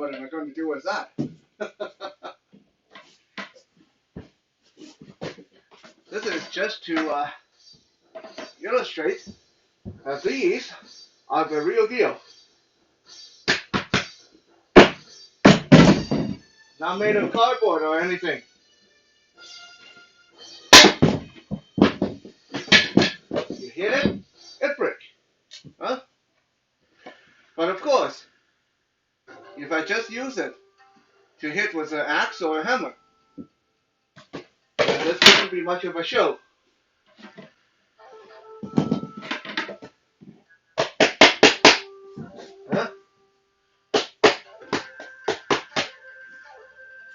what am I going to do with that? This is just to illustrate that these are the real deal. Not made of cardboard or anything. You hit it, it breaks. Huh? But of course, if I just use it to hit with an axe or a hammer, then this wouldn't be much of a show. Huh?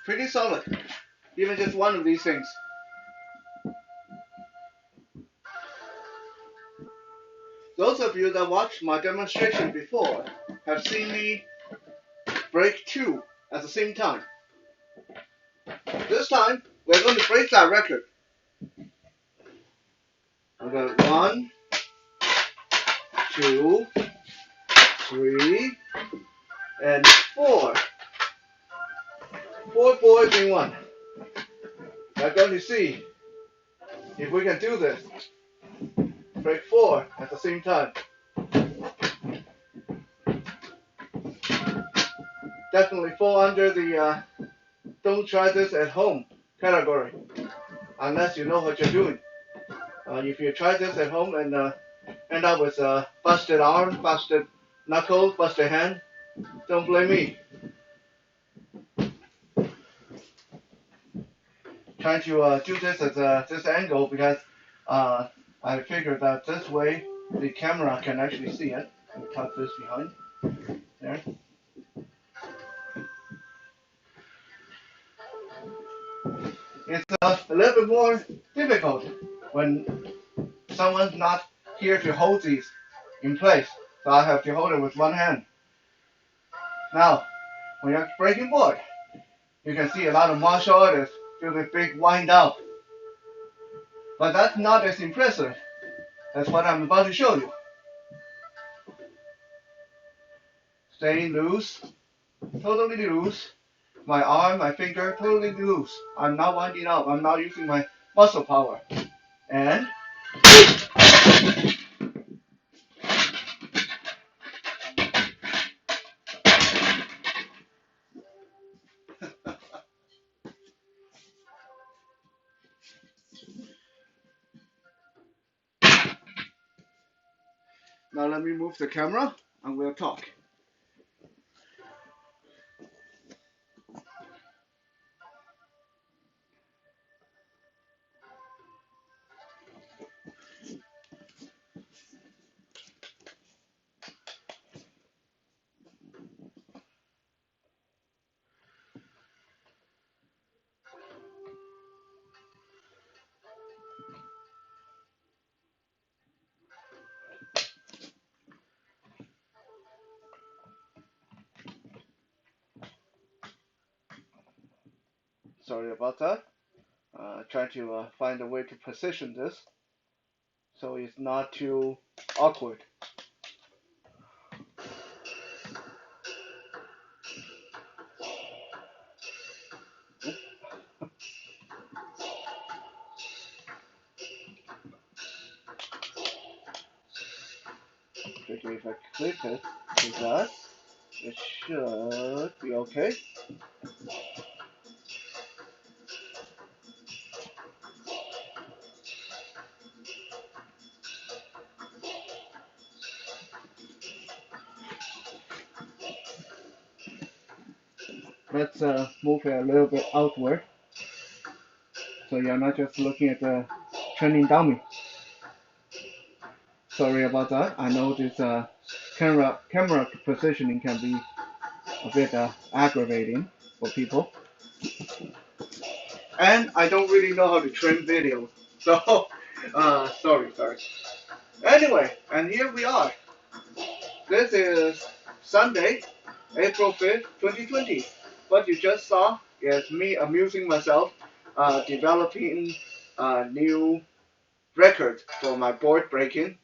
Pretty solid. Even just one of these things. Those of you that watched my demonstration before have seen me break two at the same time. This time, we're going to break that record. I've got 1, 2, 3, and 4. 4 boards in one. We're going to see if we can do this. Break 4 at the same time. Definitely fall under the don't try this at home category, unless you know what you're doing. If you try this at home and end up with a busted arm, busted knuckle, busted hand, don't blame me. Trying to do this at this angle because I figured that this way the camera can actually see it. I'll tuck this behind. There. It's a little bit more difficult when someone's not here to hold these in place. So I have to hold it with one hand. Now, when you're breaking board, you can see a lot of martial artists do this big wind up. But that's not as impressive as what I'm about to show you. Staying loose, totally loose. My arm, my finger, totally loose. I'm not winding up. I'm not using my muscle power. And now let me move the camera and we'll talk. Sorry about that. Trying to find a way to position this so it's not too awkward. Particularly if I clip it like that, it should be okay. Let's move it a little bit outward, so you're not just looking at the training dummy. Sorry about that. I know this camera positioning can be a bit aggravating for people. And I don't really know how to trim videos, so sorry. Anyway, and here we are. This is Sunday, April 5th, 2020. What you just saw is me amusing myself, developing a new record for my board breaking,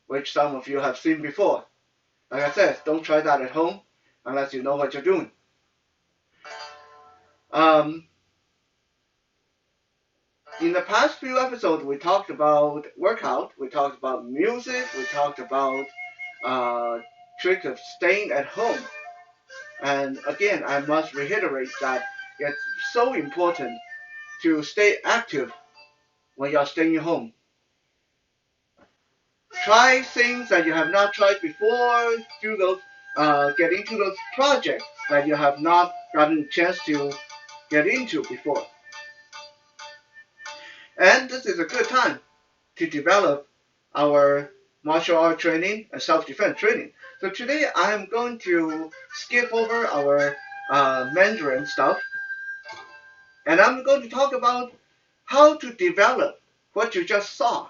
which some of you have seen before. Like I said, don't try that at home unless you know what you're doing. In the past few episodes, we talked about workout, we talked about music, we talked about trick of staying at home. And again, I must reiterate that it's so important to stay active when you're staying home. Try things that you have not tried before. Do those, get into those projects that you have not gotten a chance to get into before. And this is a good time to develop our martial art training and self-defense training. So today I am going to skip over our Mandarin stuff, and I'm going to talk about how to develop what you just saw.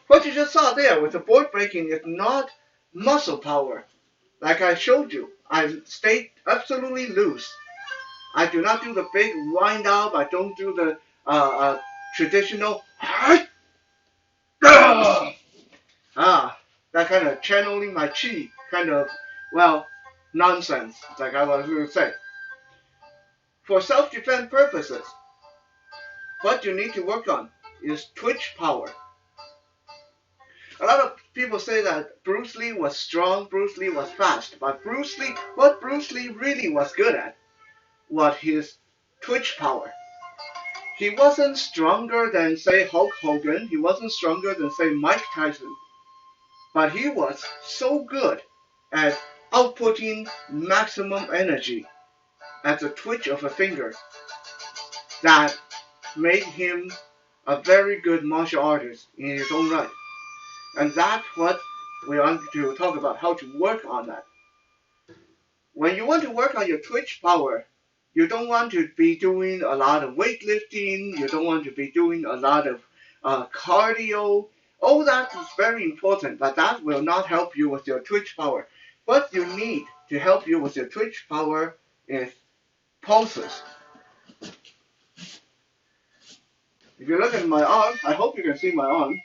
What you just saw there with the board breaking is not muscle power. Like I showed you, I stayed absolutely loose. I do not do the big wind up. I don't do the traditional that kind of channeling my chi kind of, well, nonsense, like I was going to say. For self-defense purposes, what you need to work on is twitch power. A lot of people say that Bruce Lee was strong, Bruce Lee was fast, but what Bruce Lee really was good at was his twitch power. He wasn't stronger than, say, Hulk Hogan, he wasn't stronger than, say, Mike Tyson, but he was so good at outputting maximum energy at the twitch of a finger that made him a very good martial artist in his own right. And that's what we want to talk about, how to work on that. When you want to work on your twitch power, you don't want to be doing a lot of weightlifting, you don't want to be doing a lot of cardio. All that is very important, but that will not help you with your twitch power. What you need to help you with your twitch power is pulses. If you look at my arm, I hope you can see my arm.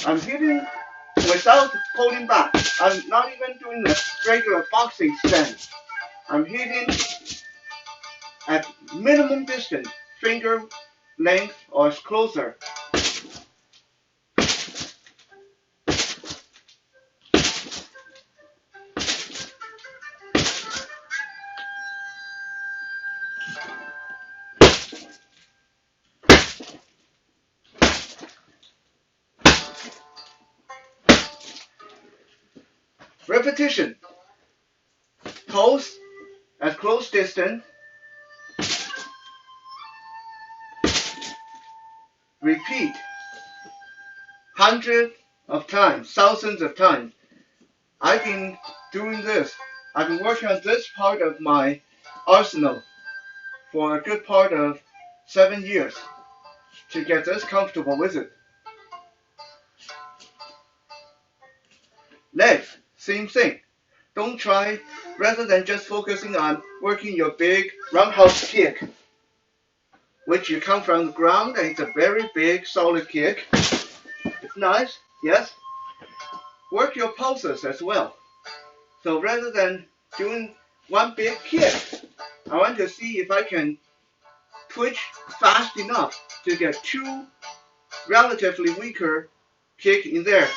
I'm hitting without pulling back. I'm not even doing a regular boxing stance. I'm hitting at minimum distance, finger length or closer. Repetition. Pulse at close distance. Repeat hundreds of times, thousands of times. I've been doing this. I've been working on this part of my arsenal for a good part of 7 years to get this comfortable with it. Legs, same thing. Don't try, rather than just focusing on working your big roundhouse kick, which you come from the ground and it's a very big solid kick. It's nice, yes. Work your pulses as well. So rather than doing one big kick, I want to see if I can twitch fast enough to get two relatively weaker kick in there.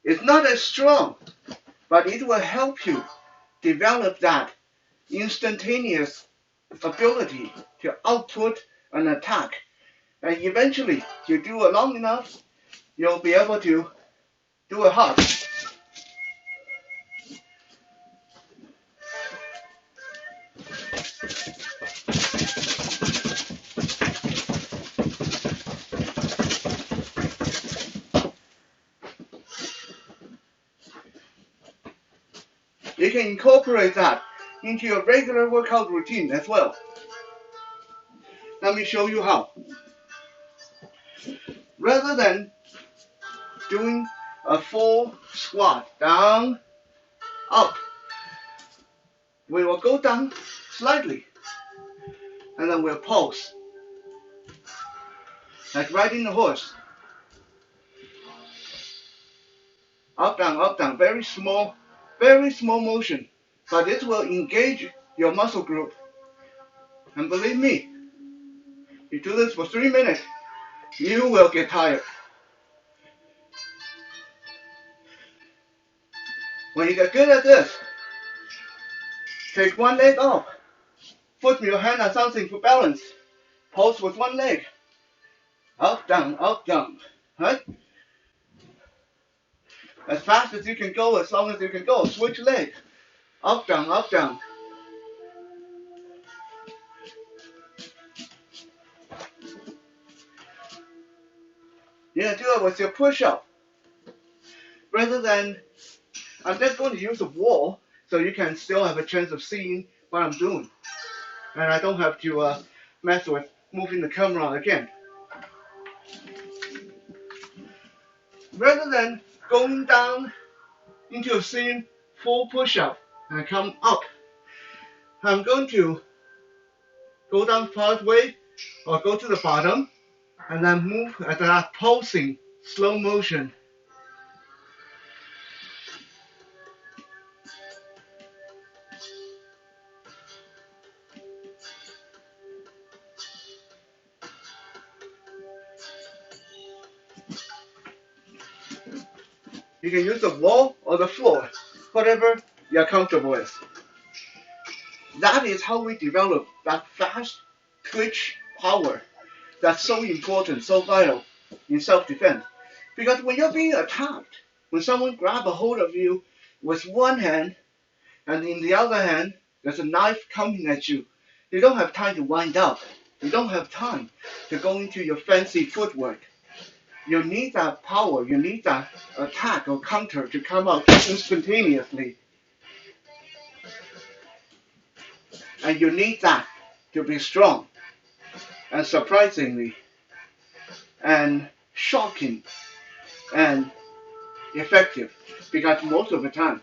It's not as strong, but it will help you develop that instantaneous ability to output an attack. And eventually, you do it long enough, you'll be able to do it hard. You can incorporate that into your regular workout routine as well. Let me show you how. Rather than doing a full squat, down, up, we will go down slightly, and then we'll pulse, like riding a horse. Up, down, very small motion, but it will engage your muscle group. And believe me, you do this for 3 minutes, you will get tired. When you get good at this, take one leg up, put your hand on something for balance, pulse with one leg, up, down, right? As fast as you can go, as long as you can go, switch leg, up, down. You're gonna do it with your push-up. Rather than, I'm just going to use a wall so you can still have a chance of seeing what I'm doing. And I don't have to mess with moving the camera again. Rather than going down into a same full push-up and come up, I'm going to go down partway or go to the bottom and then move at that pulsing slow motion. You can use the wall or the floor, whatever you're comfortable with. That is how we develop that fast twitch power that's so important, so vital in self-defense. Because when you're being attacked, when someone grabs a hold of you with one hand and in the other hand there's a knife coming at you, you don't have time to wind up. You don't have time to go into your fancy footwork. You need that power, you need that attack or counter to come out instantaneously. And you need that to be strong and surprisingly and shocking and effective. Because most of the time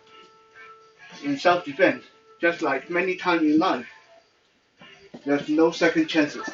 in self-defense, just like many times in life, there's no second chances.